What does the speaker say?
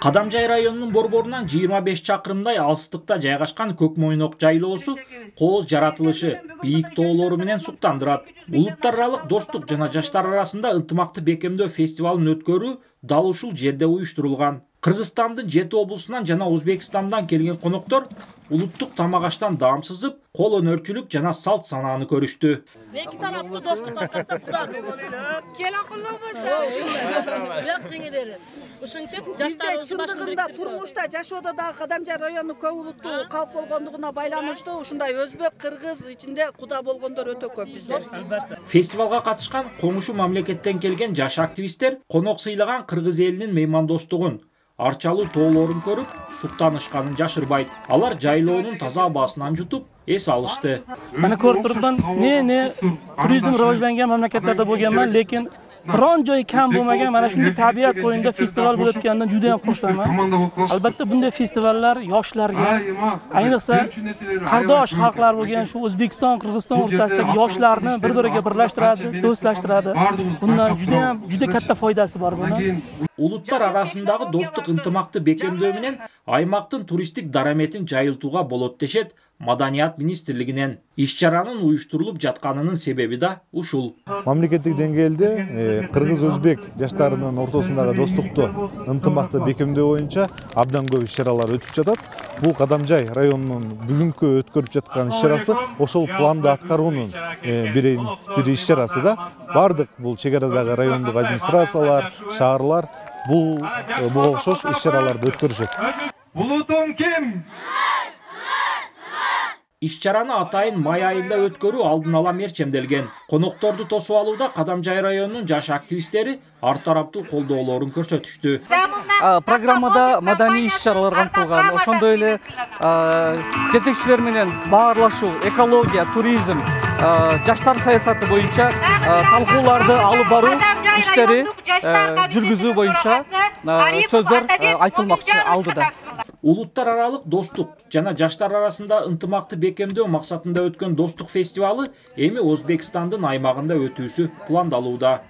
Кадамжай районунун борборунан 25 чакырымдай алыстыкта жайгашкан Көкмойнок жайлоосу кооз жаратылышы, бийик тоолору менен суктандырат. Улуттар аралык достук жана жаштар арасында ынтымакты бекемдөө фестивалын өткөрүү дал ушул жерде уюштурулган. Кыргызстандын 7 облусунан жана Өзбекстандан келген коноктор улуттук тамак аштан даамсызып, кол өнөрчүлүк жана салт санааны көрүштү. Эки тараптуу достук каткастап ушинтип жаштарыбыз башын бириктирип турмушта жашоодо дагы Кадамжай району көп улуттуу калк болгондугуна байланыштуу ушундай өзбек, кыргыз ичинде куда болгондор өтө көп бизде. Фестивалга катышкан коңшу мамлекеттен келген жаш активисттер конок сыйлаган кыргыз элинин меймандостугун, арчалуу тоолорун көрүп, суктанышканын жашырбайт. Алар жайлоонун таза абасынан жутуп, эс алышты. Мана көрүп турупман, туризм ривожланган мамлекеттерде болгонман, лекин biron joy kam bo'lmagan mana shunday tabiat qo'yinida festival bo'layotganidan juda ham xursandman. Albatta bunday festivallar yoshlarga, ayniqsa qardosh xalqlar bo'lgan shu O'zbekiston, Qirg'iziston o'rtasidagi yoshlarni bir-biriga birlashtiradi, do'stlashtiradi. Bundan juda katta foydasi bor buni. Улуттар арасындагы достук ынтымакты бекемдөө менен аймактын туристтик дараметин жайылтууга болот дешет Маданият министрлигинен. Иш-чаранын уюштурулуп жатканынын себеби да ушул. Мамлекеттик деңгээлде кыргыз-өзбек жаштарынын ортосундагы достукту ынтымакты бекемдөө боюнча абдан көп иш-чаралар өтүп жатат. Бул Кадамжай районунун бүгүнкү өткөрүп жаткан иш-чарасы ошол планды аткаруунун бир иш-чарасы да. Бардык бул чек арадагы райондук администрациялар, шаарлар буга окшош иш-чараларды өткөрүшөт. Булутум ким? Иш-чараны атайын май айында өткөрүү алдын ала мерчемделген. Конокторду тосуп алууда Кадамжай районунун жаш активисттери ар тараптуу колдоолорун көрсөтүштү. Программада маданий иш-чаралар камтылган, ошондой эле жетекчилер менен баарлашуу, экология, туризм, жаштар саясаты боюнча талкууларды алып баруу иштери жүргүзүү боюнча сөздөр айтылмакчы алдыда. Улуттар аралык достук жана жаштар арасында ынтымакты бекемдөө максатында өткөн достук фестивалы эми Өзбекстандын аймагында өтүүсү пландалууда.